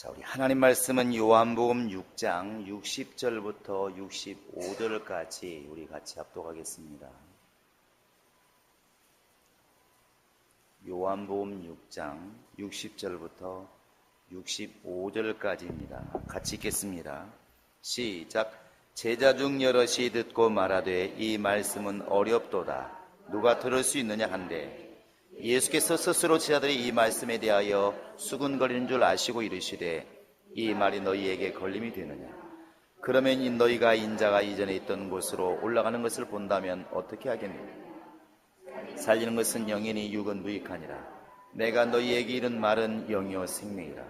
자, 우리 하나님 말씀은 요한복음 6장 60절부터 65절까지 우리 같이 합독하겠습니다. 요한복음 6장 60절부터 65절까지입니다. 같이 읽겠습니다. 시작. 제자 중 여럿이 듣고 말하되 이 말씀은 어렵도다. 누가 들을 수 있느냐 한데 예수께서 스스로 제자들이 이 말씀에 대하여 수군거리는 줄 아시고 이르시되 이 말이 너희에게 걸림이 되느냐. 그러면 너희가 인자가 이전에 있던 곳으로 올라가는 것을 본다면 어떻게 하겠느냐. 살리는 것은 영이니 육은 무익하니라. 내가 너희에게 이른 말은 영이요 생명이라.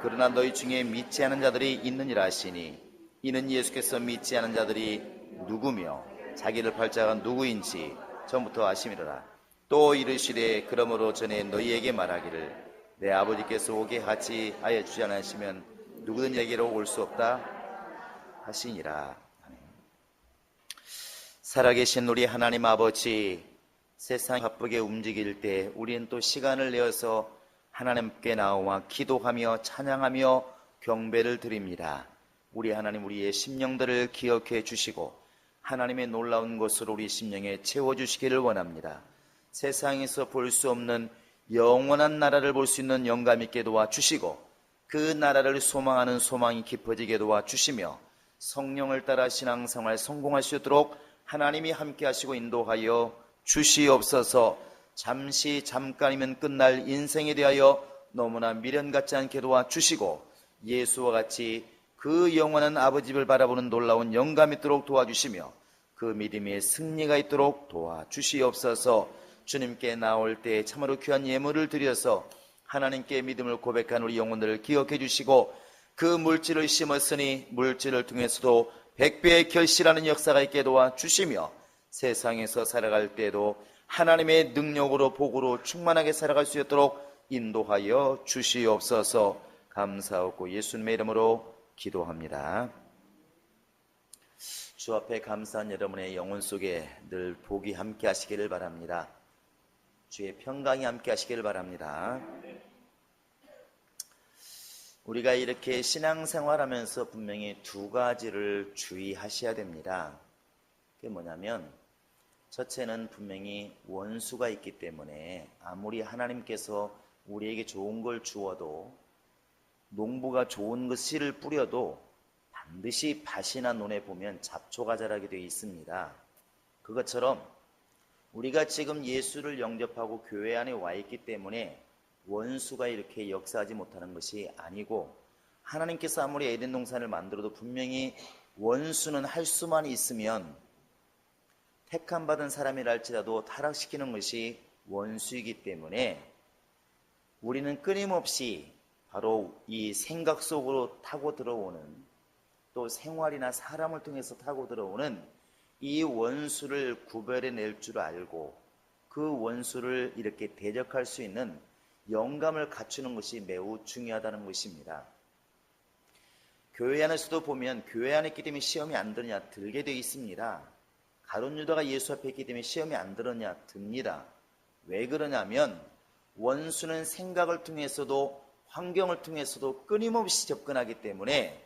그러나 너희 중에 믿지 않은 자들이 있느니라 하시니 이는 예수께서 믿지 않은 자들이 누구며 자기를 팔 자가 누구인지 전부터 아심이로라. 또 이르시되 그러므로 전에 너희에게 말하기를 내 아버지께서 오게 하지 아예 주지 않으시면 누구든 내게로 올 수 없다 하시니라. 살아계신 우리 하나님 아버지, 세상이 바쁘게 움직일 때 우리는 또 시간을 내어서 하나님께 나와 기도하며 찬양하며 경배를 드립니다. 우리 하나님, 우리의 심령들을 기억해 주시고 하나님의 놀라운 것으로 우리 심령에 채워주시기를 원합니다. 세상에서 볼 수 없는 영원한 나라를 볼 수 있는 영감 있게 도와주시고 그 나라를 소망하는 소망이 깊어지게 도와주시며 성령을 따라 신앙생활 성공할 수 있도록 하나님이 함께 하시고 인도하여 주시옵소서. 잠깐이면 끝날 인생에 대하여 너무나 미련 같지 않게 도와주시고 예수와 같이 그 영원한 아버지를 바라보는 놀라운 영감 있도록 도와주시며 그 믿음의 승리가 있도록 도와주시옵소서. 주님께 나올 때 참으로 귀한 예물을 드려서 하나님께 믿음을 고백한 우리 영혼들을 기억해 주시고 그 물질을 심었으니 물질을 통해서도 100배의 결실하는 역사가 있게 도와주시며 세상에서 살아갈 때도 하나님의 능력으로 복으로 충만하게 살아갈 수 있도록 인도하여 주시옵소서. 감사하고 예수님의 이름으로 기도합니다. 주 앞에 감사한 여러분의 영혼 속에 늘 복이 함께 하시기를 바랍니다. 주의 평강이 함께 하시기를 바랍니다. 우리가 이렇게 신앙생활하면서 분명히 두 가지를 주의하셔야 됩니다. 그게 뭐냐면 첫째는 분명히 원수가 있기 때문에 아무리 하나님께서 우리에게 좋은 걸 주어도 농부가 좋은 것 씨를 뿌려도 반드시 밭이나 논에 보면 잡초가 자라게 되어 있습니다. 그것처럼 우리가 지금 예수를 영접하고 교회 안에 와 있기 때문에 원수가 이렇게 역사하지 못하는 것이 아니고 하나님께서 아무리 에덴 동산을 만들어도 분명히 원수는 할 수만 있으면 택함 받은 사람이라 할지라도 타락시키는 것이 원수이기 때문에 우리는 끊임없이 바로 이 생각 속으로 타고 들어오는 또 생활이나 사람을 통해서 타고 들어오는 이 원수를 구별해낼 줄 알고 그 원수를 이렇게 대적할 수 있는 영감을 갖추는 것이 매우 중요하다는 것입니다. 교회 안에서도 보면 교회 안에 있기 때문에 시험이 안 들느냐 들게 되어 있습니다. 가룟 유다가 예수 앞에 있기 때문에 시험이 안 들었냐 듭니다. 왜 그러냐면 원수는 생각을 통해서도 환경을 통해서도 끊임없이 접근하기 때문에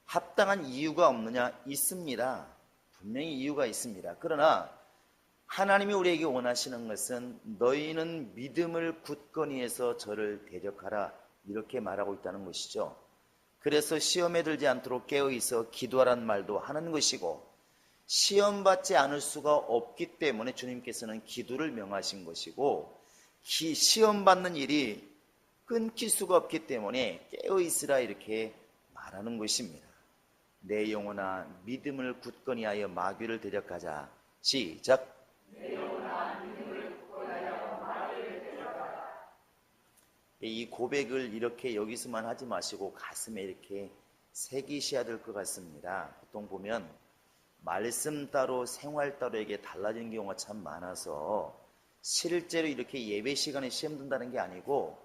합당한 이유가 없느냐 있습니다. 분명히 이유가 있습니다. 그러나 하나님이 우리에게 원하시는 것은 너희는 믿음을 굳건히 해서 저를 대적하라 이렇게 말하고 있다는 것이죠. 그래서 시험에 들지 않도록 깨어있어 기도하라는 말도 하는 것이고 시험 받지 않을 수가 없기 때문에 주님께서는 기도를 명하신 것이고 시험 받는 일이 끊길 수가 없기 때문에 깨어있으라 이렇게 말하는 것입니다. 내 영혼아 믿음을 굳건히 하여 마귀를 대적하자. 시작. 내 영혼아 믿음을 굳건히 하여 마귀를 대적하자. 이 고백을 이렇게 여기서만 하지 마시고 가슴에 이렇게 새기셔야 될 것 같습니다. 보통 보면 말씀 따로 생활 따로 이게 달라지는 경우가 참 많아서 실제로 이렇게 예배 시간에 시험 든다는 게 아니고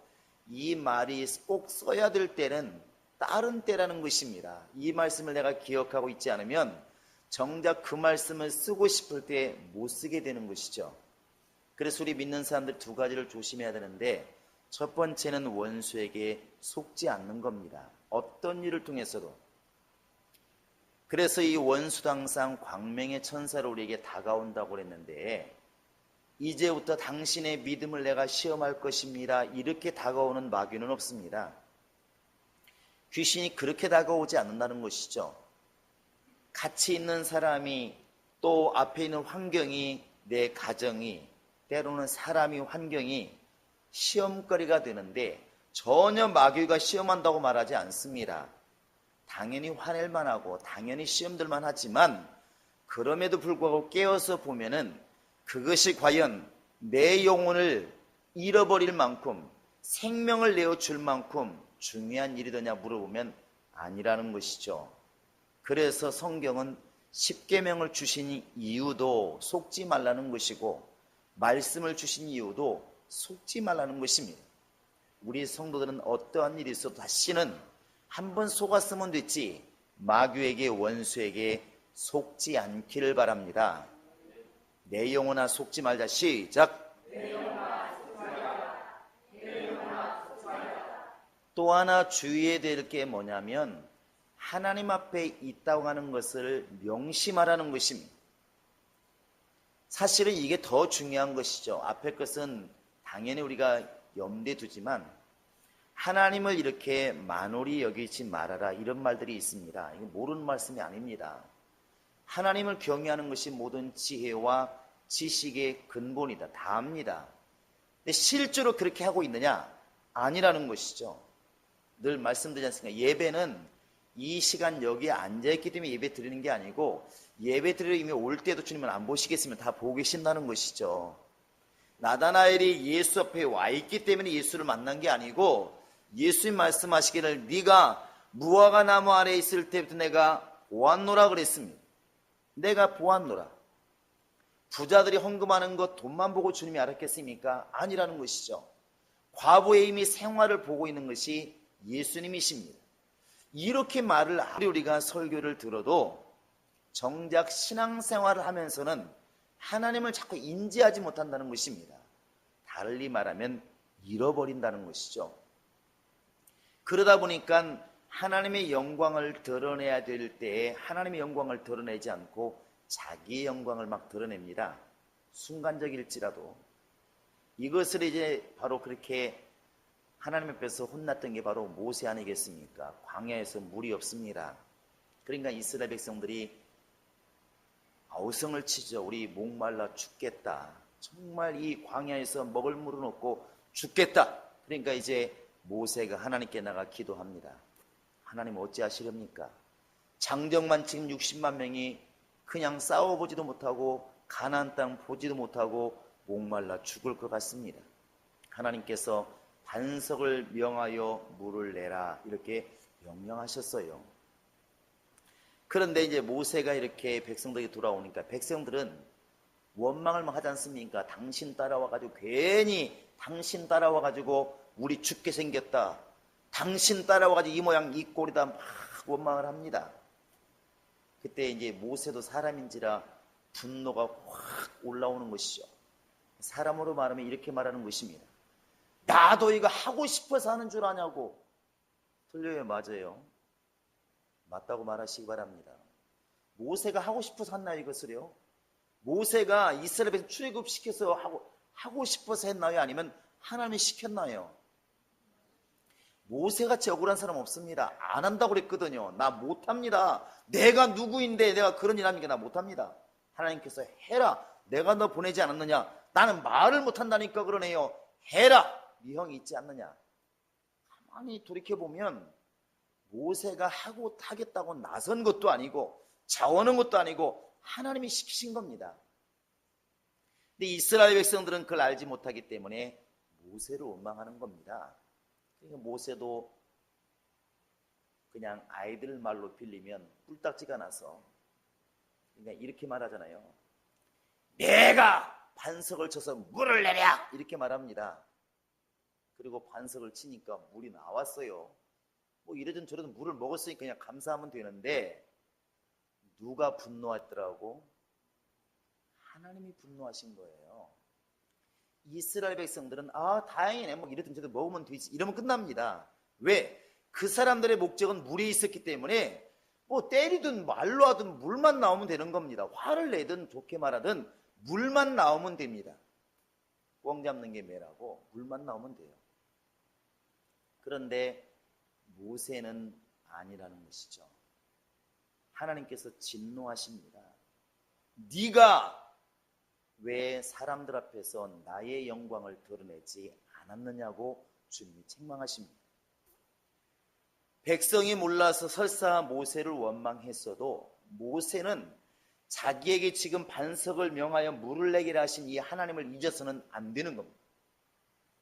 이 말이 꼭 써야 될 때는 다른 때라는 것입니다. 이 말씀을 내가 기억하고 있지 않으면 정작 그 말씀을 쓰고 싶을 때 못 쓰게 되는 것이죠. 그래서 우리 믿는 사람들 두 가지를 조심해야 되는데 첫 번째는 원수에게 속지 않는 겁니다. 어떤 일을 통해서도. 그래서 이 원수도 항상 광명의 천사로 우리에게 다가온다고 그랬는데, 이제부터 당신의 믿음을 내가 시험할 것입니다, 이렇게 다가오는 마귀는 없습니다. 귀신이 그렇게 다가오지 않는다는 것이죠. 같이 있는 사람이, 또 앞에 있는 환경이, 내 가정이, 때로는 사람이, 환경이 시험거리가 되는데 전혀 마귀가 시험한다고 말하지 않습니다. 당연히 화낼만 하고 당연히 시험들만 하지만, 그럼에도 불구하고 깨어서 보면은 그것이 과연 내 영혼을 잃어버릴 만큼, 생명을 내어줄 만큼 중요한 일이더냐 물어보면 아니라는 것이죠. 그래서 성경은 십계명을 주신 이유도 속지 말라는 것이고, 말씀을 주신 이유도 속지 말라는 것입니다. 우리 성도들은 어떠한 일이 있어도 다시는 한번 속았으면 됐지 마귀에게, 원수에게 속지 않기를 바랍니다. 내 영혼아 속지 말자. 시작. 또 하나 주의해야 될 게 뭐냐면, 하나님 앞에 있다고 하는 것을 명심하라는 것입니다. 사실은 이게 더 중요한 것이죠. 앞에 것은 당연히 우리가 염두에 두지만, 하나님을 이렇게 만홀히 여기지 말아라, 이런 말들이 있습니다. 이게 모르는 말씀이 아닙니다. 하나님을 경외하는 것이 모든 지혜와 지식의 근본이다, 다 압니다. 근데 실제로 그렇게 하고 있느냐? 아니라는 것이죠. 늘 말씀드리지 않습니까? 예배는 이 시간 여기에 앉아있기 때문에 예배 드리는 게 아니고, 예배 드리러 이미 올 때도 주님은 안 보시겠으면 다 보고 계신다는 것이죠. 나다나엘이 예수 앞에 와 있기 때문에 예수를 만난 게 아니고, 예수님 말씀하시기를 네가 무화과 나무 아래에 있을 때부터 내가 보았노라 그랬습니다. 내가 보았노라. 부자들이 헌금하는 것 돈만 보고 주님이 알았겠습니까? 아니라는 것이죠. 과부의 이미 생활을 보고 있는 것이 예수님이십니다. 이렇게 말을 우리가 설교를 들어도 정작 신앙생활을 하면서는 하나님을 자꾸 인지하지 못한다는 것입니다. 달리 말하면 잃어버린다는 것이죠. 그러다 보니까 하나님의 영광을 드러내야 될 때에 하나님의 영광을 드러내지 않고 자기의 영광을 막 드러냅니다. 순간적일지라도. 이것을 이제 바로 그렇게 하나님 앞에서 혼났던 게 바로 모세 아니겠습니까? 광야에서 물이 없습니다. 그러니까 이스라엘 백성들이 아우성을 치죠. 우리 목말라 죽겠다. 정말 이 광야에서 먹을 물은 없고 죽겠다. 그러니까 이제 모세가 하나님께 나가 기도합니다. 하나님 어찌하시렵니까? 장정만 지금 60만 명이 그냥 싸워보지도 못하고 가나안 땅 보지도 못하고 목말라 죽을 것 같습니다. 하나님께서 반석을 명하여 물을 내라, 이렇게 명령하셨어요. 그런데 이제 모세가 이렇게 백성들에게 돌아오니까 백성들은 원망을 막 하지 않습니까? 당신 따라와가지고, 괜히 당신 따라와가지고 우리 죽게 생겼다, 당신 따라와가지고 이 모양 이 꼴이다, 막 원망을 합니다. 그때 이제 모세도 사람인지라 분노가 확 올라오는 것이죠. 사람으로 말하면 이렇게 말하는 것입니다. 나도 이거 하고 싶어서 하는 줄 아냐고. 틀려요? 맞아요? 맞다고 말하시기 바랍니다. 모세가 하고 싶어서 했나요, 이것을요? 모세가 이스라엘 백성 출애굽시켜서 하고 싶어서 했나요? 아니면 하나님이 시켰나요? 모세같이 억울한 사람 없습니다. 안 한다고 그랬거든요. 나 못합니다. 내가 누구인데 내가 그런 일 합니까? 나 못합니다. 하나님께서 해라. 내가 너 보내지 않았느냐? 나는 말을 못한다니까 그러네요. 해라. 네 형이 있지 않느냐? 가만히 돌이켜보면 모세가 하겠다고 나선 것도 아니고 자원한 것도 아니고 하나님이 시키신 겁니다. 근데 이스라엘 백성들은 그걸 알지 못하기 때문에 모세를 원망하는 겁니다. 그러니까 모세도 그냥 아이들 말로 빌리면 꿀딱지가 나서, 그러니까 이렇게 말하잖아요. 내가 반석을 쳐서 물을 내랴, 이렇게 말합니다. 그리고 반석을 치니까 물이 나왔어요. 뭐 이래든 저래든 물을 먹었으니까 그냥 감사하면 되는데, 누가 분노했더라고? 하나님이 분노하신 거예요. 이스라엘 백성들은 다행이네 뭐 이랬더니 저도 먹으면 되지 이러면 끝납니다. 왜? 그 사람들의 목적은 물에 있었기 때문에 뭐 때리든 말로 하든 물만 나오면 되는 겁니다. 화를 내든 좋게 말하든 물만 나오면 됩니다. 꽝 잡는 게 매라고 물만 나오면 돼요. 그런데 모세는 아니라는 것이죠. 하나님께서 진노하십니다. 네가 왜 사람들 앞에서 나의 영광을 드러내지 않았느냐고 주님이 책망하십니다. 백성이 몰라서 설사 모세를 원망했어도 모세는 자기에게 지금 반석을 명하여 물을 내게 하신 이 하나님을 잊어서는 안 되는 겁니다.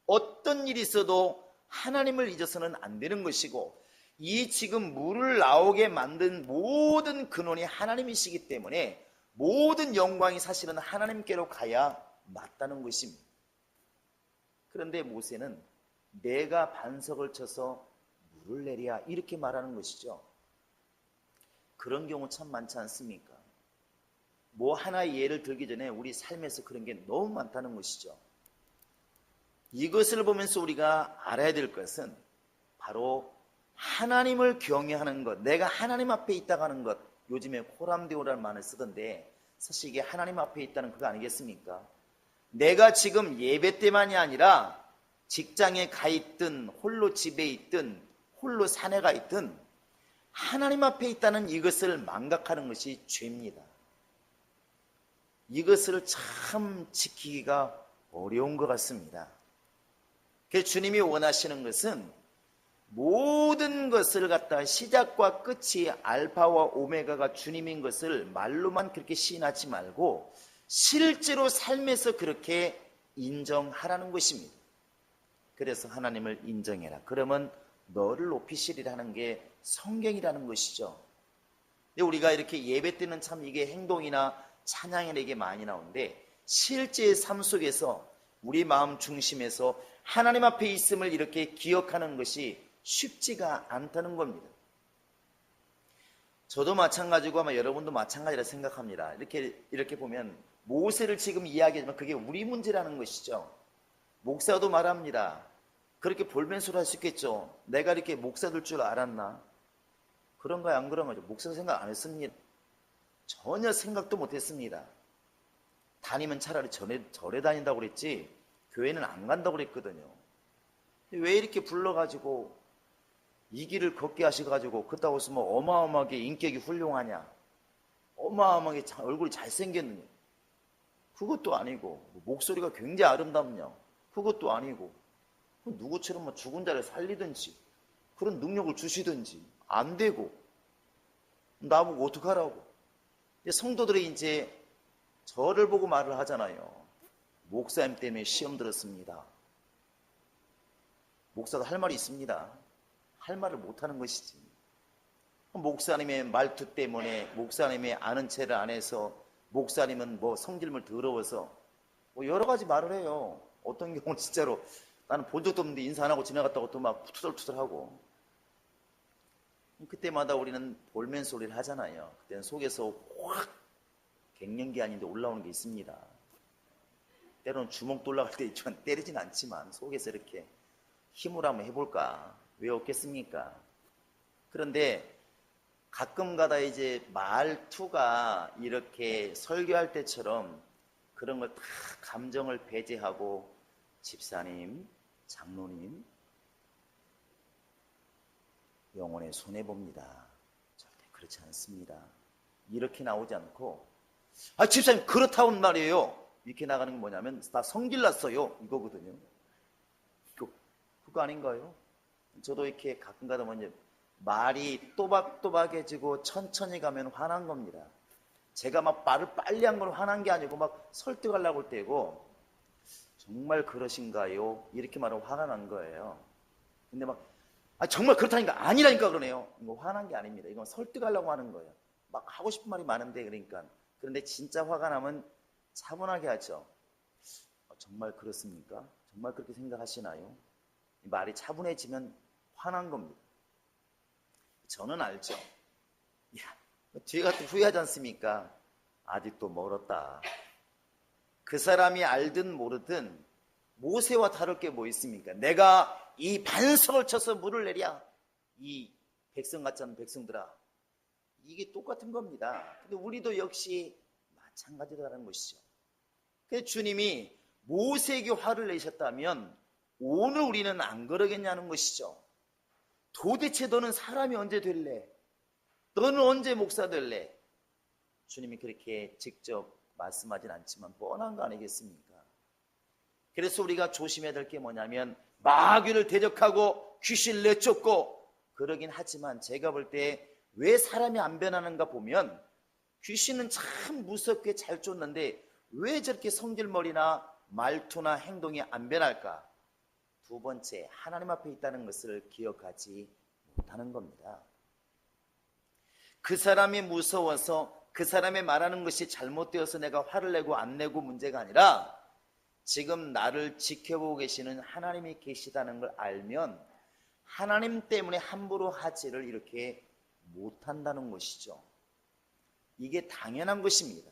어떤 일이 있어도 하나님을 잊어서는 안 되는 것이고 이 지금 물을 나오게 만든 모든 근원이 하나님이시기 때문에 모든 영광이 사실은 하나님께로 가야 맞다는 것입니다. 그런데 모세는 내가 반석을 쳐서 물을 내랴 이렇게 말하는 것이죠. 그런 경우 참 많지 않습니까? 뭐 하나의 예를 들기 전에 우리 삶에서 그런 게 너무 많다는 것이죠. 이것을 보면서 우리가 알아야 될 것은 바로 하나님을 경외하는 것, 내가 하나님 앞에 있다고 하는 것, 요즘에 호람데오라는 말을 쓰던데 사실 이게 하나님 앞에 있다는 그거 아니겠습니까? 내가 지금 예배 때만이 아니라 직장에 가 있든 홀로 집에 있든 홀로 산에 가 있든 하나님 앞에 있다는 이것을 망각하는 것이 죄입니다. 이것을 참 지키기가 어려운 것 같습니다. 그래서 주님이 원하시는 것은 모든 것을 갖다 시작과 끝이 알파와 오메가가 주님인 것을 말로만 그렇게 시인하지 말고 실제로 삶에서 그렇게 인정하라는 것입니다. 그래서 하나님을 인정해라. 그러면 너를 높이시리라는 게 성경이라는 것이죠. 우리가 이렇게 예배 때는 참 이게 행동이나 찬양이나 이게 많이 나오는데 실제 삶 속에서 우리 마음 중심에서 하나님 앞에 있음을 이렇게 기억하는 것이 쉽지가 않다는 겁니다. 저도 마찬가지고 아마 여러분도 마찬가지라 생각합니다. 이렇게 보면 모세를 지금 이야기하지만 그게 우리 문제라는 것이죠. 목사도 말합니다. 그렇게 볼멘소리 할 수 있겠죠. 내가 이렇게 목사 될 줄 알았나? 그런가요? 안 그런 거죠? 목사 생각 안 했습니다. 전혀 생각도 못 했습니다. 다니면 차라리 절에 다닌다고 그랬지 교회는 안 간다고 그랬거든요. 왜 이렇게 불러가지고 이 길을 걷게 하셔가지고 그렇다고 해서 뭐 어마어마하게 인격이 훌륭하냐, 어마어마하게 얼굴이 잘생겼느냐, 그것도 아니고 목소리가 굉장히 아름답냐, 그것도 아니고 누구처럼 뭐 죽은 자를 살리든지 그런 능력을 주시든지 안 되고 나보고 어떡하라고. 성도들이 이제 저를 보고 말을 하잖아요. 목사님 때문에 시험 들었습니다. 목사도 할 말이 있습니다. 할 말을 못하는 것이지. 목사님의 말투 때문에 목사님의 아는 체를 안 해서 목사님은 뭐 성질물 더러워서 뭐 여러 가지 말을 해요. 어떤 경우는 진짜로 나는 본 적도 없는데 인사 안 하고 지나갔다고 또 막 투덜투덜하고. 그때마다 우리는 볼멘 소리를 하잖아요. 그때는 속에서 확 갱년기 아닌데 올라오는 게 있습니다. 때로는 주먹도 올라갈 때 있지만 때리진 않지만 속에서 이렇게 힘을 한번 해볼까? 왜 없겠습니까? 그런데 가끔가다 이제 말투가 이렇게 설교할 때처럼 그런 걸 다 감정을 배제하고 집사님, 장로님 영혼에 손해봅니다. 절대 그렇지 않습니다. 이렇게 나오지 않고 집사님 그렇다고 말이에요. 이렇게 나가는 게 뭐냐면 다 성질 났어요 이거거든요. 그거 아닌가요? 저도 이렇게 가끔가다 이제 말이 또박또박해지고 천천히 가면 화난 겁니다. 제가 막 말을 빨리 한 건 화난 게 아니고 막 설득하려고 할 때고 정말 그러신가요? 이렇게 말하면 화가 난 거예요. 근데 막 정말 그렇다니까 아니라니까 그러네요. 이거 화난 게 아닙니다. 이건 설득하려고 하는 거예요. 막 하고 싶은 말이 많은데 그러니까. 그런데 진짜 화가 나면 차분하게 하죠. 정말 그렇습니까? 정말 그렇게 생각하시나요? 말이 차분해지면 화난 겁니다. 저는 알죠. 뒤에 가서 후회하지 않습니까? 아직도 멀었다. 그 사람이 알든 모르든 모세와 다를 게 뭐 있습니까? 내가 이 반석을 쳐서 물을 내랴. 이 백성 같지 않은 백성들아. 이게 똑같은 겁니다. 근데 우리도 역시 마찬가지라는 것이죠. 그래서 주님이 모세에게 화를 내셨다면 오늘 우리는 안 그러겠냐는 것이죠. 도대체 너는 사람이 언제 될래? 너는 언제 목사 될래? 주님이 그렇게 직접 말씀하진 않지만 뻔한 거 아니겠습니까? 그래서 우리가 조심해야 될 게 뭐냐면 마귀를 대적하고 귀신을 내쫓고 그러긴 하지만 제가 볼 때 왜 사람이 안 변하는가 보면 귀신은 참 무섭게 잘 쫓는데 왜 저렇게 성질머리나 말투나 행동이 안 변할까? 두 번째, 하나님 앞에 있다는 것을 기억하지 못하는 겁니다. 그 사람이 무서워서 그 사람이 말하는 것이 잘못되어서 내가 화를 내고 안 내고 문제가 아니라 지금 나를 지켜보고 계시는 하나님이 계시다는 걸 알면 하나님 때문에 함부로 하지를 이렇게 못한다는 것이죠. 이게 당연한 것입니다.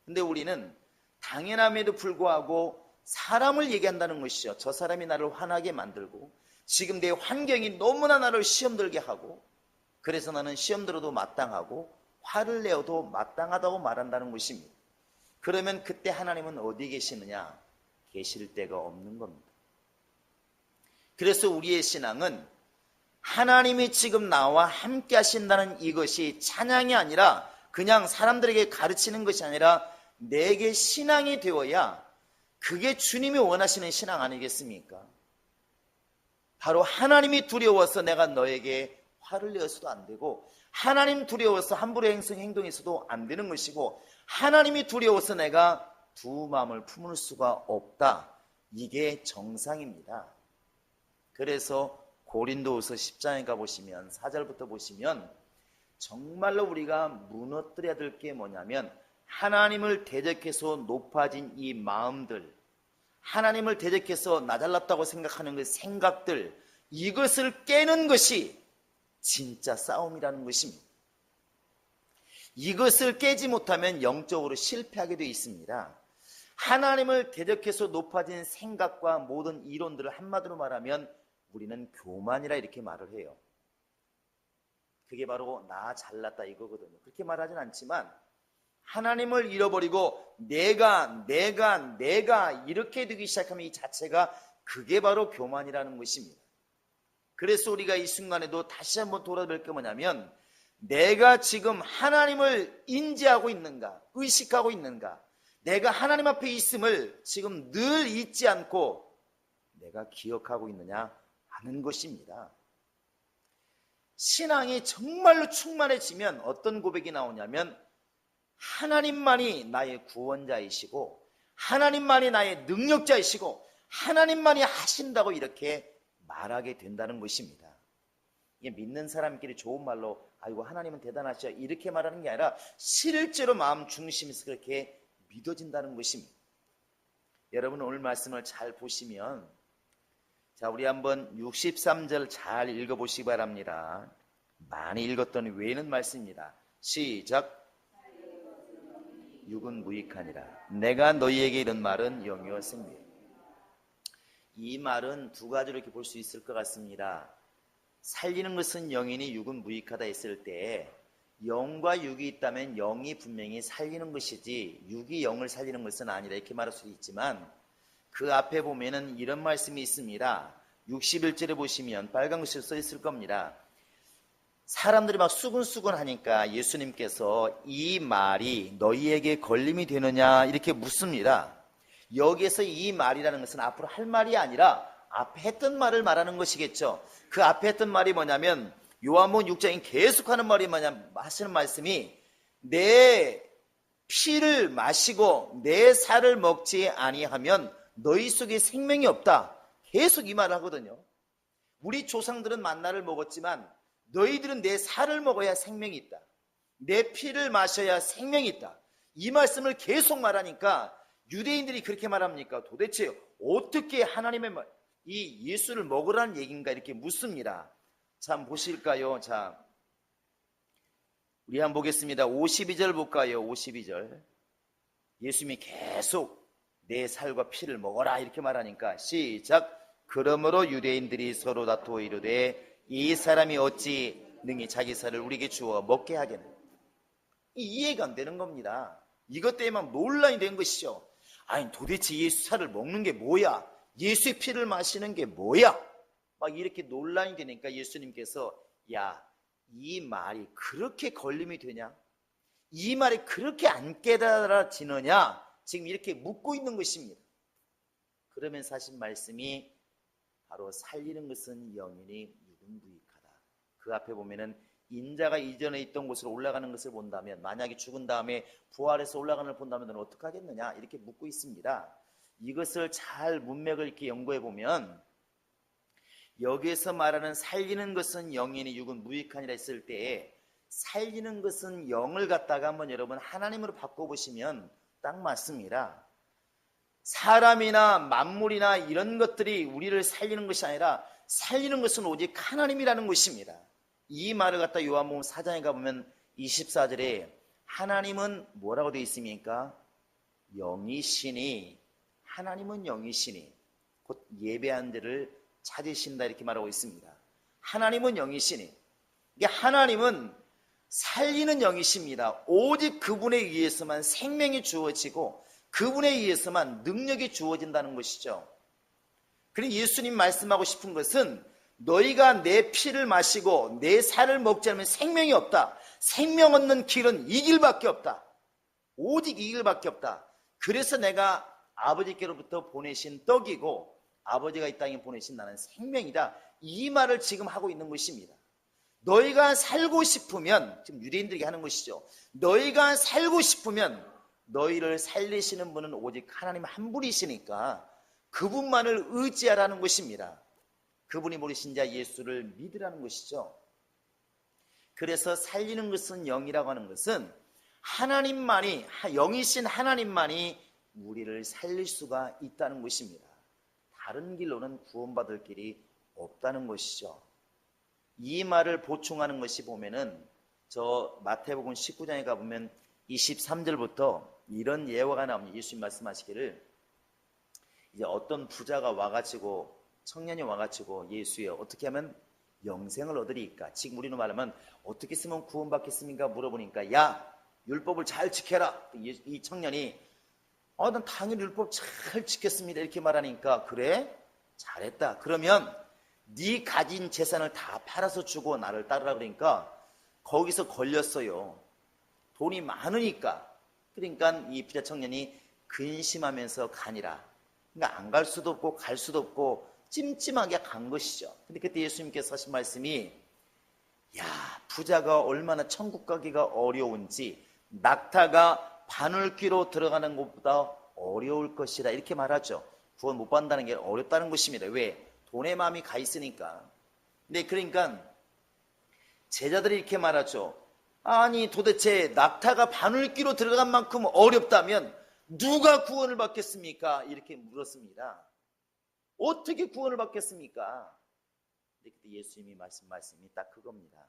근데 우리는 당연함에도 불구하고 사람을 얘기한다는 것이죠. 저 사람이 나를 화나게 만들고 지금 내 환경이 너무나 나를 시험 들게 하고 그래서 나는 시험 들어도 마땅하고 화를 내어도 마땅하다고 말한다는 것입니다. 그러면 그때 하나님은 어디 계시느냐? 계실 데가 없는 겁니다. 그래서 우리의 신앙은 하나님이 지금 나와 함께 하신다는 이것이 찬양이 아니라 그냥 사람들에게 가르치는 것이 아니라 내게 신앙이 되어야 그게 주님이 원하시는 신앙 아니겠습니까? 바로 하나님이 두려워서 내가 너에게 화를 내어서도 안 되고 하나님 두려워서 함부로 행동해서도 안 되는 것이고 하나님이 두려워서 내가 두 마음을 품을 수가 없다. 이게 정상입니다. 그래서 고린도후서 10장에 가보시면 4절부터 보시면 정말로 우리가 무너뜨려야 될 게 뭐냐면 하나님을 대적해서 높아진 이 마음들, 하나님을 대적해서 나 잘났다고 생각하는 그 생각들, 이것을 깨는 것이 진짜 싸움이라는 것입니다. 이것을 깨지 못하면 영적으로 실패하게 되어 있습니다. 하나님을 대적해서 높아진 생각과 모든 이론들을 한마디로 말하면 우리는 교만이라 이렇게 말을 해요. 그게 바로 나 잘났다 이거거든요. 그렇게 말하진 않지만 하나님을 잃어버리고 내가 이렇게 되기 시작하면 이 자체가 그게 바로 교만이라는 것입니다. 그래서 우리가 이 순간에도 다시 한번 돌아볼 게 뭐냐면 내가 지금 하나님을 인지하고 있는가, 의식하고 있는가, 내가 하나님 앞에 있음을 지금 늘 잊지 않고 내가 기억하고 있느냐 하는 것입니다. 신앙이 정말로 충만해지면 어떤 고백이 나오냐면 하나님만이 나의 구원자이시고 하나님만이 나의 능력자이시고 하나님만이 하신다고 이렇게 말하게 된다는 것입니다. 이게 믿는 사람끼리 좋은 말로 아이고 하나님은 대단하시죠 이렇게 말하는 게 아니라 실제로 마음 중심에서 그렇게 믿어진다는 것입니다. 여러분 오늘 말씀을 잘 보시면 자 우리 한번 63절 잘 읽어보시기 바랍니다. 많이 읽었더니 외는 말씀입니다. 시작. 육은 무익하니라. 내가 너희에게 이런 말은 영이요 생명. 이 말은 두 가지로 이렇게 볼 수 있을 것 같습니다. 살리는 것은 영이니 육은 무익하다 했을 때 영과 육이 있다면 영이 분명히 살리는 것이지 육이 영을 살리는 것은 아니라 이렇게 말할 수도 있지만 그 앞에 보면은 이런 말씀이 있습니다. 61절에 보시면 빨간 글씨로 써 있을 겁니다. 사람들이 막 수근수근 하니까 예수님께서 이 말이 너희에게 걸림이 되느냐 이렇게 묻습니다. 여기에서 이 말이라는 것은 앞으로 할 말이 아니라 앞에 했던 말을 말하는 것이겠죠. 그 앞에 했던 말이 뭐냐면 요한복음 6장에 계속하는 말이 뭐냐면 하시는 말씀이 내 피를 마시고 내 살을 먹지 아니하면 너희 속에 생명이 없다. 계속 이 말을 하거든요. 우리 조상들은 만나를 먹었지만 너희들은 내 살을 먹어야 생명이 있다. 내 피를 마셔야 생명이 있다. 이 말씀을 계속 말하니까 유대인들이 그렇게 말합니까? 도대체 어떻게 하나님의 말, 이 예수를 먹으라는 얘기인가 이렇게 묻습니다. 참 보실까요? 자, 우리 한번 보겠습니다. 52절 볼까요? 52절. 예수님이 계속 내 살과 피를 먹어라 이렇게 말하니까 시작. 그러므로 유대인들이 서로 다투어 이르되 이 사람이 어찌 능히 자기 살을 우리에게 주어 먹게 하겠느냐. 이해가 안 되는 겁니다. 이것 때문에 막 논란이 된 것이죠. 아니 도대체 예수 살을 먹는 게 뭐야? 예수의 피를 마시는 게 뭐야? 막 이렇게 논란이 되니까 예수님께서 야, 이 말이 그렇게 걸림이 되냐? 이 말이 그렇게 안 깨달아지느냐? 지금 이렇게 묻고 있는 것입니다. 그러면서 하신 말씀이 바로 살리는 것은 영이니 육은 무익하다. 그 앞에 보면은 인자가 이전에 있던 곳으로 올라가는 것을 본다면, 만약에 죽은 다음에 부활해서 올라가는 걸 본다면 너는 어떻게 하겠느냐 이렇게 묻고 있습니다. 이것을 잘 문맥을 이렇게 연구해 보면 여기에서 말하는 살리는 것은 영이니 육은 무익하니라 했을 때에 살리는 것은 영을 갖다가 한번 여러분 하나님으로 바꿔보시면 딱 맞습니다. 사람이나 만물이나 이런 것들이 우리를 살리는 것이 아니라 살리는 것은 오직 하나님이라는 것입니다. 이 말을 갖다 요한복음 4장에 가보면 24절에 하나님은 뭐라고 되어 있습니까? 영이시니, 하나님은 영이시니 곧 예배한 자를 찾으신다 이렇게 말하고 있습니다. 하나님은 영이시니, 이게 하나님은 살리는 영이십니다. 오직 그분에 의해서만 생명이 주어지고 그분에 의해서만 능력이 주어진다는 것이죠. 그리고 예수님 말씀하고 싶은 것은 너희가 내 피를 마시고 내 살을 먹지 않으면 생명이 없다. 생명 얻는 길은 이 길밖에 없다. 오직 이 길밖에 없다. 그래서 내가 아버지께로부터 보내신 떡이고 아버지가 이 땅에 보내신 나는 생명이다. 이 말을 지금 하고 있는 것입니다. 너희가 살고 싶으면, 지금 유대인들에게 하는 것이죠. 너희가 살고 싶으면 너희를 살리시는 분은 오직 하나님 한 분이시니까 그분만을 의지하라는 것입니다. 그분이 보내신 자 예수를 믿으라는 것이죠. 그래서 살리는 것은 영이라고 하는 것은 하나님만이, 영이신 하나님만이 우리를 살릴 수가 있다는 것입니다. 다른 길로는 구원받을 길이 없다는 것이죠. 이 말을 보충하는 것이 보면은 저 마태복음 19장에 가보면 23절부터 이런 예화가 나옵니다. 예수님 말씀하시기를 이제 어떤 부자가 와가지고 청년이 와가지고 예수여 어떻게 하면 영생을 얻으리까? 지금 우리는 말하면 어떻게 쓰면 구원받겠습니까? 물어보니까 야 율법을 잘 지켜라. 이 청년이 난 당연히 율법 잘 지켰습니다 이렇게 말하니까 그래? 잘했다. 그러면 네 가진 재산을 다 팔아서 주고 나를 따르라 그러니까 거기서 걸렸어요. 돈이 많으니까. 그러니까 이 부자 청년이 근심하면서 가니라. 그러니까 안 갈 수도 없고 갈 수도 없고 찜찜하게 간 것이죠. 근데 그때 예수님께서 하신 말씀이 야 부자가 얼마나 천국 가기가 어려운지 낙타가 바늘귀로 들어가는 것보다 어려울 것이라 이렇게 말하죠. 구원 못 받는다는 게 어렵다는 것입니다. 왜? 돈의 마음이 가 있으니까. 근데 그러니까 제자들이 이렇게 말하죠. 아니 도대체 낙타가 바늘귀로 들어간 만큼 어렵다면 누가 구원을 받겠습니까? 이렇게 물었습니다. 어떻게 구원을 받겠습니까? 근데 그때 예수님이 말씀이 딱 그겁니다.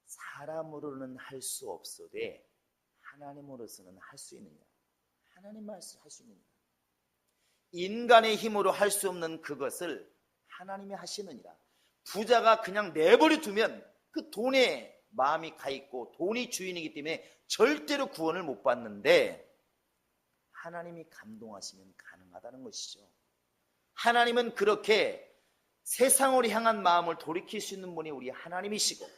사람으로는 할 수 없어도 하나님으로서는 할 수 있느냐? 하나님만 할 수 있느냐? 인간의 힘으로 할 수 없는 그것을 하나님이 하시느니라. 부자가 그냥 내버려 두면 그 돈에 마음이 가 있고 돈이 주인이기 때문에 절대로 구원을 못 받는데 하나님이 감동하시면 가능하다는 것이죠. 하나님은 그렇게 세상을 향한 마음을 돌이킬 수 있는 분이 우리 하나님이시고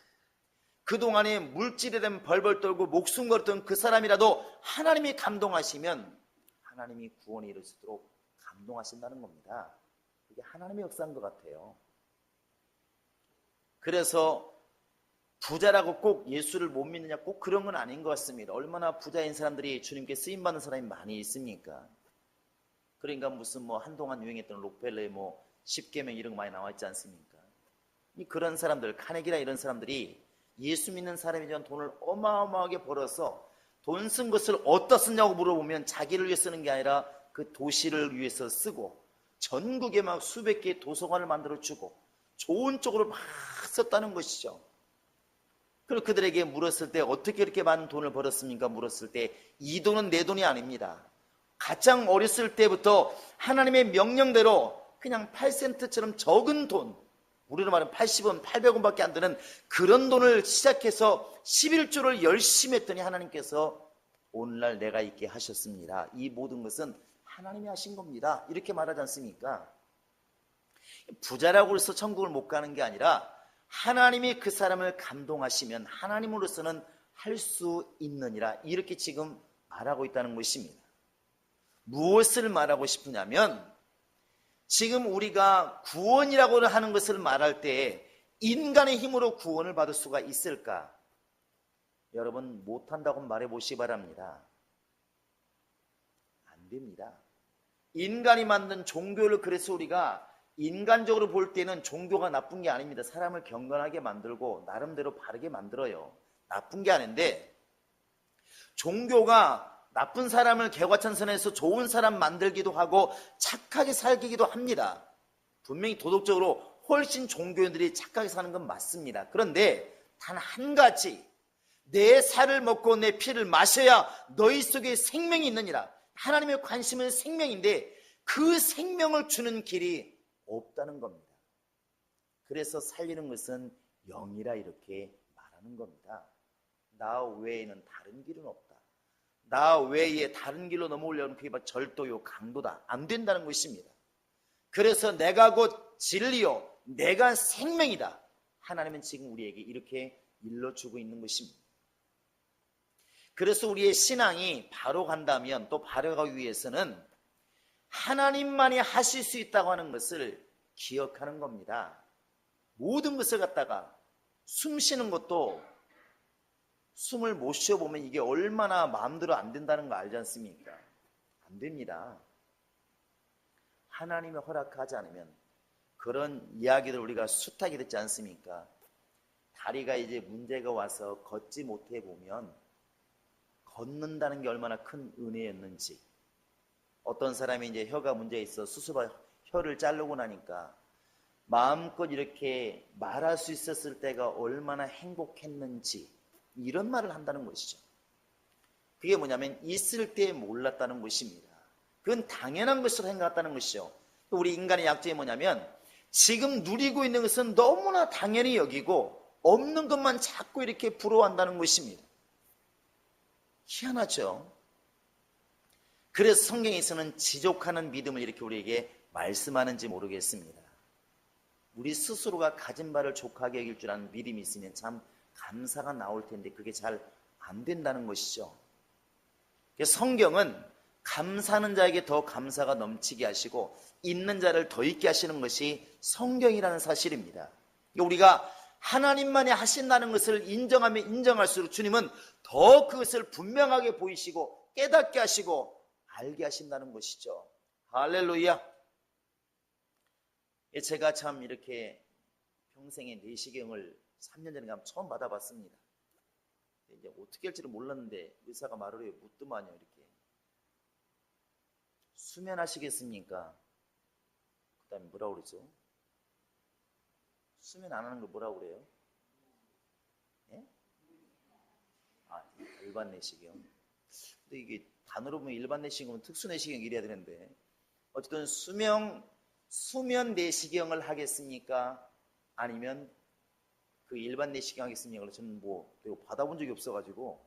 그동안에 물질에 대한 벌벌 떨고 목숨 걸었던 그 사람이라도 하나님이 감동하시면 하나님이 구원에 이를 수 있도록 감동하신다는 겁니다. 이게 하나님의 역사인 것 같아요. 그래서 부자라고 꼭 예수를 못 믿느냐 꼭 그런 건 아닌 것 같습니다. 얼마나 부자인 사람들이 주님께 쓰임받는 사람이 많이 있습니까? 그러니까 무슨 한동안 유행했던 록펠러의 10계명 이런 거 많이 나와 있지 않습니까? 그런 사람들, 카네기나 이런 사람들이 예수 믿는 사람이지만 돈을 어마어마하게 벌어서 돈 쓴 것을 어디다 쓰냐고 물어보면 자기를 위해 쓰는 게 아니라 그 도시를 위해서 쓰고 전국에 막 수백 개의 도서관을 만들어주고 좋은 쪽으로 막 썼다는 것이죠. 그리고 그들에게 물었을 때 어떻게 이렇게 많은 돈을 벌었습니까? 물었을 때 이 돈은 내 돈이 아닙니다. 가장 어렸을 때부터 하나님의 명령대로 그냥 8센트처럼 적은 돈, 우리로 말하면 80원, 800원밖에 안 되는 그런 돈을 시작해서 11조를 열심히 했더니 하나님께서 오늘날 내가 있게 하셨습니다. 이 모든 것은 하나님이 하신 겁니다. 이렇게 말하지 않습니까? 부자라고 해서 천국을 못 가는 게 아니라 하나님이 그 사람을 감동하시면 하나님으로서는 할 수 있느니라, 이렇게 지금 말하고 있다는 것입니다. 무엇을 말하고 싶으냐면, 지금 우리가 구원이라고 하는 것을 말할 때 인간의 힘으로 구원을 받을 수가 있을까? 여러분, 못한다고 말해 보시기 바랍니다. 안 됩니다. 인간이 만든 종교를, 그래서 우리가 인간적으로 볼 때는 종교가 나쁜 게 아닙니다. 사람을 경건하게 만들고 나름대로 바르게 만들어요. 나쁜 게 아닌데, 종교가 나쁜 사람을 개과천선해서 좋은 사람 만들기도 하고 착하게 살기도 합니다. 분명히 도덕적으로 훨씬 종교인들이 착하게 사는 건 맞습니다. 그런데 단 한 가지, 내 살을 먹고 내 피를 마셔야 너희 속에 생명이 있느니라. 하나님의 관심은 생명인데 그 생명을 주는 길이 없다는 겁니다. 그래서 살리는 것은 영이라 이렇게 말하는 겁니다. 나 외에는 다른 길은 없다. 나 외에 다른 길로 넘어오려면 그게 바로 절도요, 강도다. 안 된다는 것입니다. 그래서 내가 곧 진리요, 내가 생명이다. 하나님은 지금 우리에게 이렇게 일러주고 있는 것입니다. 그래서 우리의 신앙이 바로 간다면, 또 바로 가기 위해서는 하나님만이 하실 수 있다고 하는 것을 기억하는 겁니다. 모든 것을 갖다가, 숨 쉬는 것도 숨을 못 쉬어보면 이게 얼마나 마음대로 안 된다는 거 알지 않습니까? 안 됩니다. 하나님이 허락하지 않으면. 그런 이야기들 우리가 숱하게 듣지 않습니까? 다리가 이제 문제가 와서 걷지 못해 보면 걷는다는 게 얼마나 큰 은혜였는지. 어떤 사람이 이제 혀가 문제 있어 수술하 혀를 자르고 나니까 마음껏 이렇게 말할 수 있었을 때가 얼마나 행복했는지, 이런 말을 한다는 것이죠. 그게 뭐냐면 있을 때 몰랐다는 것입니다. 그건 당연한 것으로 생각했다는 것이죠. 우리 인간의 약점이 뭐냐면 지금 누리고 있는 것은 너무나 당연히 여기고 없는 것만 자꾸 이렇게 부러워한다는 것입니다. 희한하죠. 그래서 성경에서는 지족하는 믿음을 이렇게 우리에게 말씀하는지 모르겠습니다. 우리 스스로가 가진 바를 족하게 여길 줄 아는 믿음이 있으면 참 감사가 나올 텐데 그게 잘 안 된다는 것이죠. 성경은 감사하는 자에게 더 감사가 넘치게 하시고 있는 자를 더 있게 하시는 것이 성경이라는 사실입니다. 우리가 하나님만이 하신다는 것을 인정하면 인정할수록 주님은 더 그것을 분명하게 보이시고 깨닫게 하시고 알게 하신다는 것이죠. 할렐루야. 제가 참 이렇게 평생에 내시경을 3년 전에 처음 받아봤습니다. 이제 어떻게 할지를 몰랐는데 의사가 말을 해요. 묻더만요. 이렇게 수면하시겠습니까? 그 다음에 뭐라고 그러죠? 수면 안 하는 걸 뭐라고 그래요? 예? 일반 내시경. 근데 이게 단어로 보면 일반 내시경은 특수 내시경 이래야 되는데, 어쨌든 수면 내시경을 하겠습니까? 아니면 그 일반 내시경 하겠습니까? 저는 내가 받아본 적이 없어가지고.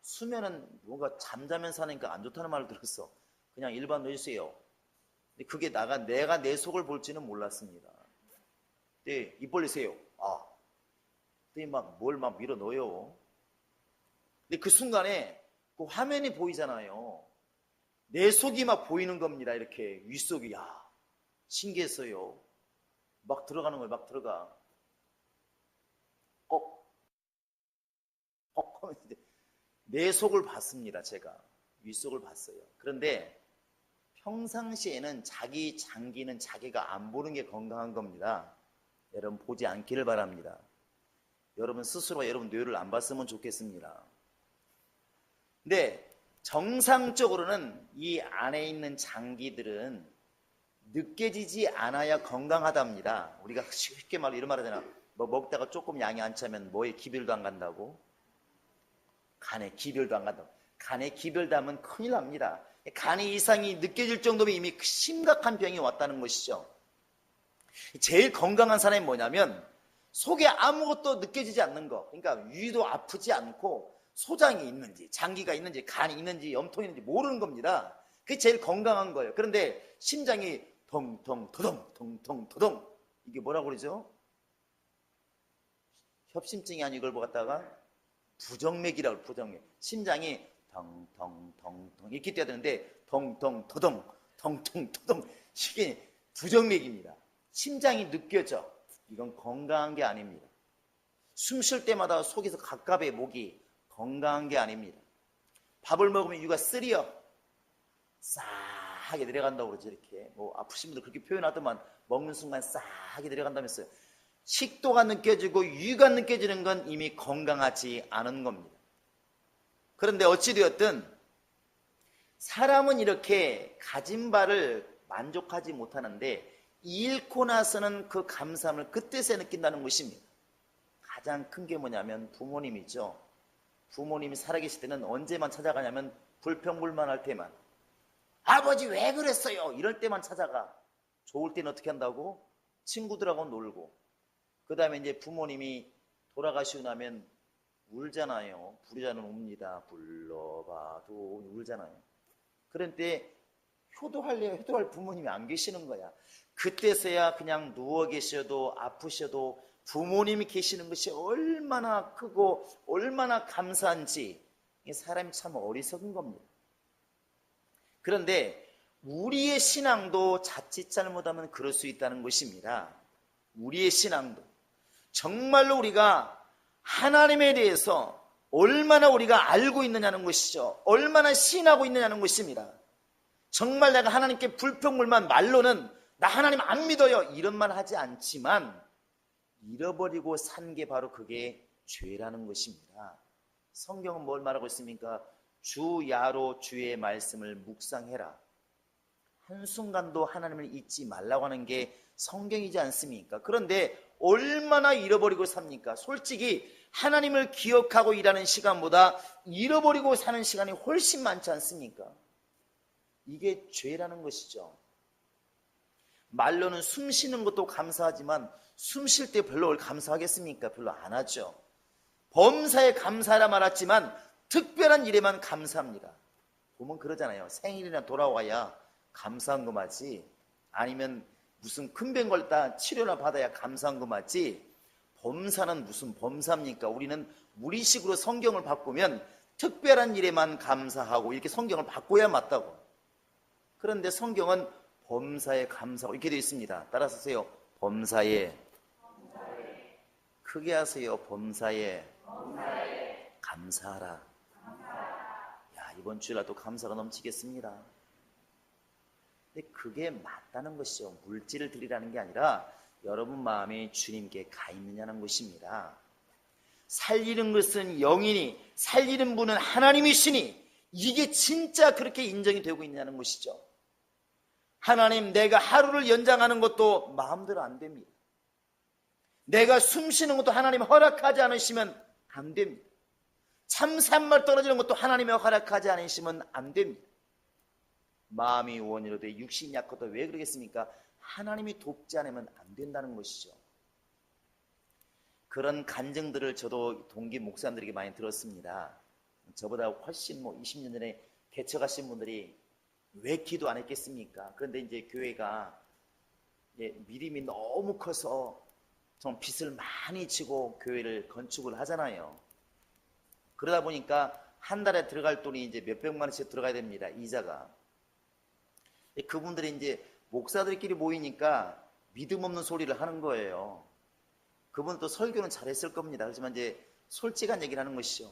수면은 뭔가 잠자면서 하니까 안 좋다는 말을 들었어. 그냥 일반 해주세요. 근데 그게 내가 내 속을 볼지는 몰랐습니다. 네, 입 벌리세요. 근데 뭘 밀어 넣어요. 근데 그 순간에 그 화면이 보이잖아요. 내 속이 막 보이는 겁니다. 이렇게 윗속이. 신기했어요. 막 들어가는 거예요. 막 들어가. 내 속을 봤습니다. 제가 윗속을 봤어요. 그런데 평상시에는 자기 장기는 자기가 안 보는 게 건강한 겁니다. 여러분 보지 않기를 바랍니다. 여러분 스스로가 여러분 뇌를 안 봤으면 좋겠습니다. 근데 정상적으로는 이 안에 있는 장기들은 느껴지지 않아야 건강하답니다. 우리가 쉽게 이런 말 하잖아. 먹다가 조금 양이 안 차면 뭐에 기별도 안 간다고? 간에 기별도 안 간다고. 간에 기별담은 큰일 납니다. 간에 이상이 느껴질 정도면 이미 심각한 병이 왔다는 것이죠. 제일 건강한 사람이 뭐냐면 속에 아무것도 느껴지지 않는 거, 그러니까 위도 아프지 않고 소장이 있는지 장기가 있는지 간이 있는지 염통이 있는지 모르는 겁니다. 그게 제일 건강한 거예요. 그런데 심장이 덩덩 도동 덩덩 도동, 이게 뭐라고 그러죠? 협심증이 아니고 이걸 뭐 갖다가 부정맥이라고. 부정맥. 심장이 덩덩덩덩 이렇게 뛰어야 되는데 덩덩 도동 덩덩 도동, 이게 부정맥입니다. 심장이 느껴져. 이건 건강한 게 아닙니다. 숨 쉴 때마다 속에서 갑갑의 목이 건강한 게 아닙니다. 밥을 먹으면 유가 쓰려 싸하게 내려간다고 그러죠. 이렇게 뭐 아프신 분들 그렇게 표현하더만 먹는 순간 싸하게 내려간다면서요. 식도가 느껴지고 유가 느껴지는 건 이미 건강하지 않은 겁니다. 그런데 어찌되었든 사람은 이렇게 가진 바를 만족하지 못하는데 잃고 나서는 그 감사함을 그때서야 느낀다는 것입니다. 가장 큰 게 뭐냐면 부모님이죠. 부모님이 살아계실 때는 언제만 찾아가냐면 불평불만할 때만, 아버지 왜 그랬어요? 이럴 때만 찾아가. 좋을 때는 어떻게 한다고? 친구들하고 놀고. 그 다음에 이제 부모님이 돌아가시고 나면 울잖아요. 부르자는 옵니다. 불러봐도 울잖아요. 그런데 효도할 부모님이 안 계시는 거야. 그때서야 그냥 누워 계셔도 아프셔도 부모님이 계시는 것이 얼마나 크고 얼마나 감사한지, 사람이 참 어리석은 겁니다. 그런데 우리의 신앙도 자칫 잘못하면 그럴 수 있다는 것입니다. 우리의 신앙도 정말로 우리가 하나님에 대해서 얼마나 우리가 알고 있느냐는 것이죠. 얼마나 신하고 있느냐는 것입니다. 정말 내가 하나님께 불평불만 말로는 나 하나님 안 믿어요 이런 말 하지 않지만 잃어버리고 산 게 바로 그게 죄라는 것입니다. 성경은 뭘 말하고 있습니까? 주야로 주의 말씀을 묵상해라. 한순간도 하나님을 잊지 말라고 하는 게 성경이지 않습니까? 그런데 얼마나 잃어버리고 삽니까? 솔직히 하나님을 기억하고 일하는 시간보다 잃어버리고 사는 시간이 훨씬 많지 않습니까? 이게 죄라는 것이죠. 말로는 숨 쉬는 것도 감사하지만 숨 쉴 때 별로 감사하겠습니까? 별로 안 하죠. 범사에 감사하라 말았지만 특별한 일에만 감사합니다. 보면 그러잖아요. 생일이나 돌아와야 감사한 거 맞지, 아니면 무슨 큰 병 걸다 치료나 받아야 감사한 거 맞지, 범사는 무슨 범사입니까? 우리는 우리식으로 성경을 바꾸면 특별한 일에만 감사하고 이렇게 성경을 바꿔야 맞다고. 그런데 성경은 범사에 감사하고 이렇게 되어 있습니다. 따라서 하세요. 범사에. 크게 하세요. 범사에 감사하라. 야, 이번 주일날 또 감사가 넘치겠습니다. 근데 그게 맞다는 것이죠. 물질을 드리라는 게 아니라 여러분 마음이 주님께 가 있느냐는 것입니다. 살리는 것은 영이니 살리는 분은 하나님이시니, 이게 진짜 그렇게 인정이 되고 있냐는 것이죠. 하나님, 내가 하루를 연장하는 것도 마음대로 안 됩니다. 내가 숨 쉬는 것도 하나님 허락하지 않으시면 안 됩니다. 참산말 떨어지는 것도 하나님이 허락하지 않으시면 안 됩니다. 마음이 원이로되 육신이 약하다. 왜 그러겠습니까? 하나님이 돕지 않으면 안 된다는 것이죠. 그런 간증들을 저도 동기 목사님들에게 많이 들었습니다. 저보다 훨씬 20년 전에 개척하신 분들이 왜 기도 안 했겠습니까? 그런데 이제 교회가 믿음이 너무 커서 좀 빚을 많이 지고 교회를 건축을 하잖아요. 그러다 보니까 한 달에 들어갈 돈이 이제 몇백만 원씩 들어가야 됩니다. 이자가. 그분들이 이제 목사들끼리 모이니까 믿음 없는 소리를 하는 거예요. 그분도 설교는 잘했을 겁니다. 하지만 이제 솔직한 얘기를 하는 것이죠.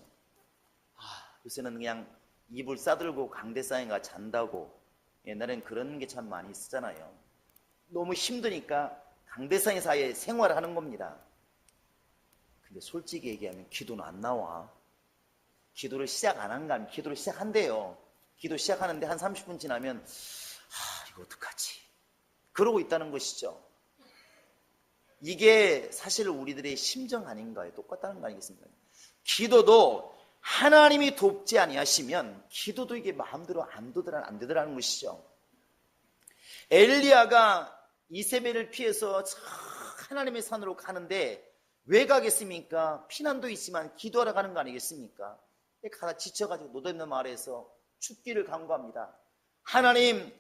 요새는 그냥 이불 싸들고 강대상에가 잔다고. 옛날엔 그런 게 참 많이 있었잖아요. 너무 힘드니까 강대상의 사이에 생활을 하는 겁니다. 근데 솔직히 얘기하면 기도는 안 나와. 기도를 시작 안 한 거 아니면 기도를 시작한대요. 기도 시작하는데 한 30분 지나면 이거 어떡하지? 그러고 있다는 것이죠. 이게 사실 우리들의 심정 아닌가요? 똑같다는 거 아니겠습니까? 기도도 하나님이 돕지 아니하시면 기도도 이게 마음대로 안 되더라는 것이죠. 엘리야가 이세벨을 피해서 하나님의 산으로 가는데 왜 가겠습니까? 피난도 있지만 기도하러 가는 거 아니겠습니까? 가다 지쳐가지고 노젓는 마을에서 죽기를 간구합니다. 하나님,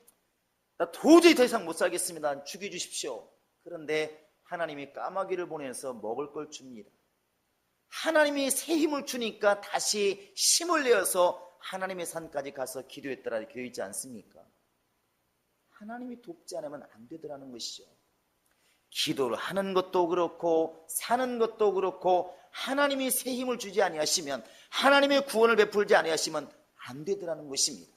나 도저히 더 이상 못 살겠습니다. 죽여주십시오. 그런데 하나님이 까마귀를 보내서 먹을 걸 줍니다. 하나님이 새 힘을 주니까 다시 힘을 내어서 하나님의 산까지 가서 기도했더라 되어 있지 않습니까? 하나님이 돕지 않으면 안 되더라는 것이죠. 기도를 하는 것도 그렇고 사는 것도 그렇고 하나님이 새 힘을 주지 아니하시면, 하나님의 구원을 베풀지 아니하시면 안 되더라는 것입니다.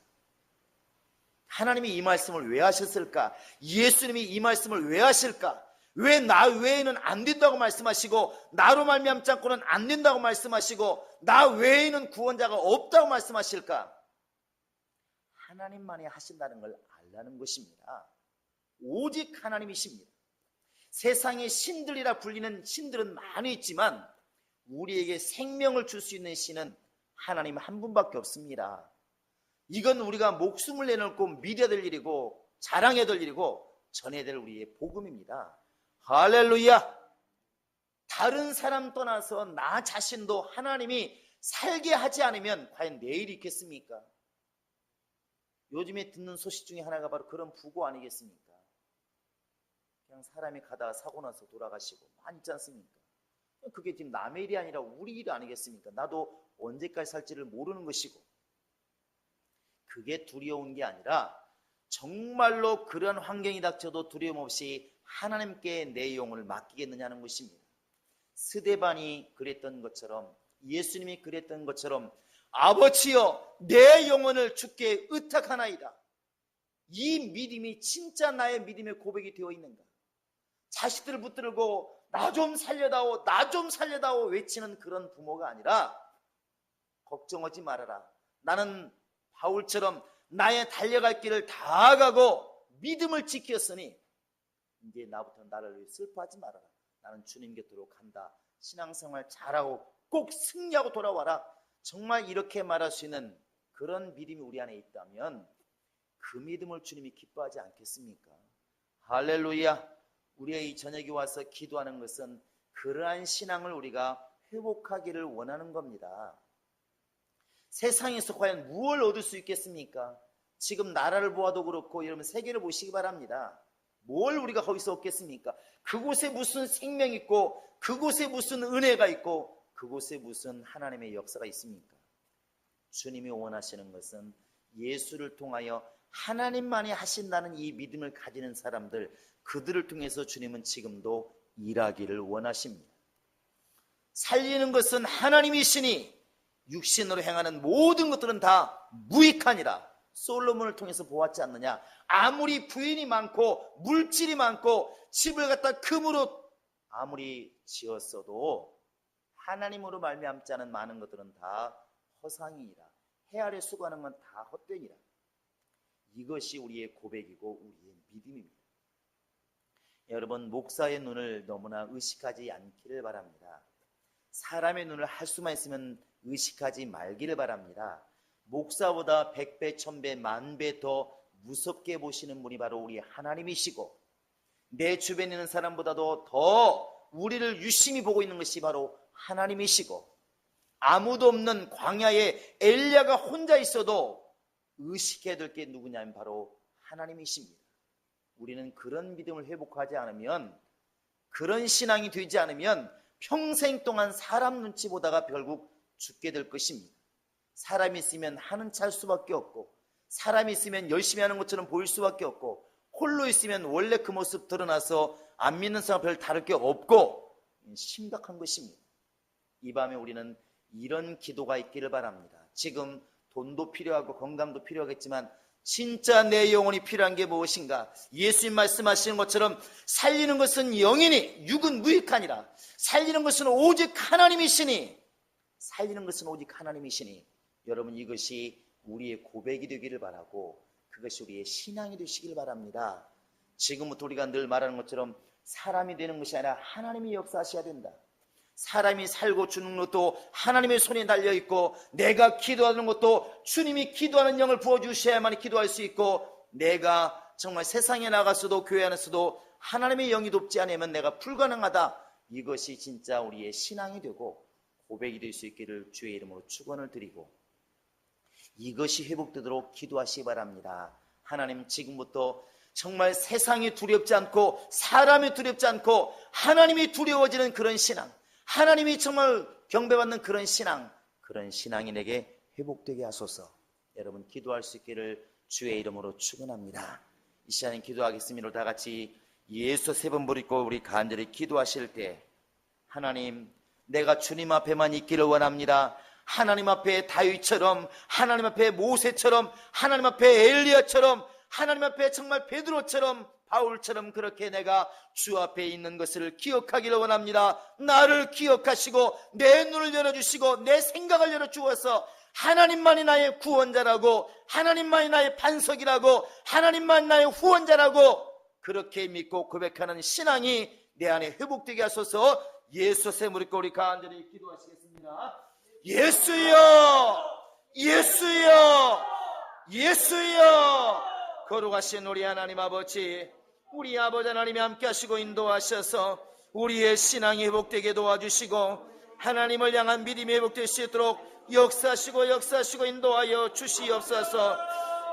하나님이 이 말씀을 왜 하셨을까? 예수님이 이 말씀을 왜 하실까? 왜 나 외에는 안 된다고 말씀하시고, 나로 말미암지 않고는 안 된다고 말씀하시고, 나 외에는 구원자가 없다고 말씀하실까? 하나님만이 하신다는 걸 알라는 것입니다. 오직 하나님이십니다. 세상에 신들이라 불리는 신들은 많이 있지만 우리에게 생명을 줄 수 있는 신은 하나님 한 분밖에 없습니다. 이건 우리가 목숨을 내놓고 믿어야 될 일이고 자랑해야 될 일이고 전해야 될 우리의 복음입니다. 할렐루야! 다른 사람 떠나서 나 자신도 하나님이 살게 하지 않으면 과연 내일이 있겠습니까? 요즘에 듣는 소식 중에 하나가 바로 그런 부고 아니겠습니까? 그냥 사람이 가다가 사고 나서 돌아가시고 많이 있지 않습니까? 그게 지금 남의 일이 아니라 우리 일 아니겠습니까? 나도 언제까지 살지를 모르는 것이고, 그게 두려운 게 아니라 정말로 그런 환경이 닥쳐도 두려움 없이 하나님께 내 영혼을 맡기겠느냐는 것입니다. 스데반이 그랬던 것처럼, 예수님이 그랬던 것처럼, 아버지여 내 영혼을 주께 의탁하나이다. 이 믿음이 진짜 나의 믿음의 고백이 되어 있는가? 자식들을 붙들고 나 좀 살려다오, 나 좀 살려다오 외치는 그런 부모가 아니라, 걱정하지 말아라, 나는 바울처럼 나의 달려갈 길을 다 가고 믿음을 지켰으니 이제 나부터 나를 위해 슬퍼하지 말아라. 나는 주님 곁으로 간다. 신앙생활 잘하고 꼭 승리하고 돌아와라. 정말 이렇게 말할 수 있는 그런 믿음이 우리 안에 있다면 그 믿음을 주님이 기뻐하지 않겠습니까? 할렐루야! 우리가 이 저녁에 와서 기도하는 것은 그러한 신앙을 우리가 회복하기를 원하는 겁니다. 세상에서 과연 무엇을 얻을 수 있겠습니까? 지금 나라를 보아도 그렇고 여러분 세계를 보시기 바랍니다. 뭘 우리가 거기서 얻겠습니까? 그곳에 무슨 생명이 있고, 그곳에 무슨 은혜가 있고, 그곳에 무슨 하나님의 역사가 있습니까? 주님이 원하시는 것은 예수를 통하여 하나님만이 하신다는 이 믿음을 가지는 사람들, 그들을 통해서 주님은 지금도 일하기를 원하십니다. 살리는 것은 하나님이시니 육신으로 행하는 모든 것들은 다 무익하니라. 솔로몬을 통해서 보았지 않느냐? 아무리 부인이 많고 물질이 많고 집을 갖다 금으로 아무리 지었어도 하나님으로 말미암지 않은 많은 것들은 다 허상이니라. 해 아래 수고하는 건 다 헛되니라. 이것이 우리의 고백이고 우리의 믿음입니다. 여러분, 목사의 눈을 너무나 의식하지 않기를 바랍니다. 사람의 눈을 할 수만 있으면 의식하지 말기를 바랍니다. 목사보다 100배, 1000배, 10,000배 더 무섭게 보시는 분이 바로 우리 하나님이시고, 내 주변에 있는 사람보다도 더 우리를 유심히 보고 있는 것이 바로 하나님이시고, 아무도 없는 광야에 엘리야가 혼자 있어도 의식해야 될 게 누구냐면 바로 하나님이십니다. 우리는 그런 믿음을 회복하지 않으면, 그런 신앙이 되지 않으면 평생 동안 사람 눈치 보다가 결국 죽게 될 것입니다. 사람이 있으면 하는 찰 수밖에 없고, 사람이 있으면 열심히 하는 것처럼 보일 수밖에 없고, 홀로 있으면 원래 그 모습 드러나서 안 믿는 사람 별 다를 게 없고, 심각한 것입니다. 이 밤에 우리는 이런 기도가 있기를 바랍니다. 지금 돈도 필요하고 건강도 필요하겠지만 진짜 내 영혼이 필요한 게 무엇인가? 예수님 말씀하시는 것처럼 살리는 것은 영이니 육은 무익하니라. 살리는 것은 오직 하나님이시니, 살리는 것은 오직 하나님이시니, 여러분 이것이 우리의 고백이 되기를 바라고 그것이 우리의 신앙이 되시길 바랍니다. 지금부터 우리가 늘 말하는 것처럼 사람이 되는 것이 아니라 하나님이 역사하셔야 된다. 사람이 살고 죽는 것도 하나님의 손에 달려있고, 내가 기도하는 것도 주님이 기도하는 영을 부어주셔야만 기도할 수 있고, 내가 정말 세상에 나가서도 교회 안에서도 하나님의 영이 돕지 않으면 내가 불가능하다. 이것이 진짜 우리의 신앙이 되고 고백이 될 수 있기를 주의 이름으로 축원을 드리고, 이것이 회복되도록 기도하시기 바랍니다. 하나님, 지금부터 정말 세상이 두렵지 않고 사람이 두렵지 않고 하나님이 두려워지는 그런 신앙, 하나님이 정말 경배받는 그런 신앙이 내게 회복되게 하소서. 여러분, 기도할 수 있기를 주의 이름으로 축원합니다. 이 시간에 기도하겠습니다. 다 같이 예수 3번 부르고 우리 간절히 기도하실 때, 하나님, 내가 주님 앞에만 있기를 원합니다. 하나님 앞에 다윗처럼, 하나님 앞에 모세처럼, 하나님 앞에 엘리야처럼, 하나님 앞에 정말 베드로처럼, 바울처럼 그렇게 내가 주 앞에 있는 것을 기억하기를 원합니다. 나를 기억하시고 내 눈을 열어주시고 내 생각을 열어주어서 하나님만이 나의 구원자라고, 하나님만이 나의 반석이라고, 하나님만이 나의 후원자라고 그렇게 믿고 고백하는 신앙이 내 안에 회복되게 하소서. 예수 세무리고 우리 간절히 기도하시겠습니다. 예수여, 예수여, 예수여. 거룩하신 우리 하나님 아버지, 우리 아버지 하나님이 함께 하시고 인도하셔서 우리의 신앙이 회복되게 도와주시고 하나님을 향한 믿음이 회복될 수 있도록 역사하시고 인도하여 주시옵소서.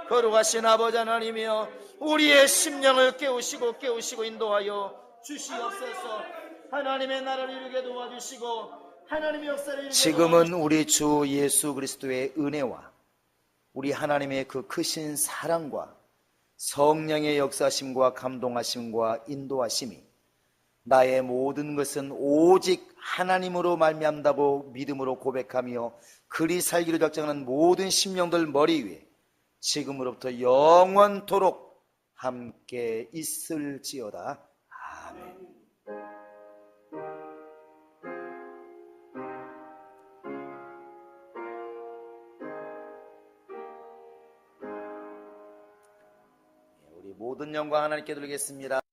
거룩하신 아버지 하나님이여, 우리의 심령을 깨우시고 인도하여 주시옵소서. 하나님의 나라를 이루게 도와주시고 하나님의 역사를 이루게 지금은 우리 주 예수 그리스도의 은혜와 우리 하나님의 그 크신 사랑과 성령의 역사하심과 감동하심과 인도하심이 나의 모든 것은 오직 하나님으로 말미암다고 믿음으로 고백하며 그리 살기를 작정하는 모든 심령들 머리 위에 지금으로부터 영원토록 함께 있을지어다. 아멘. 모든 영광 하나님께 돌리겠습니다.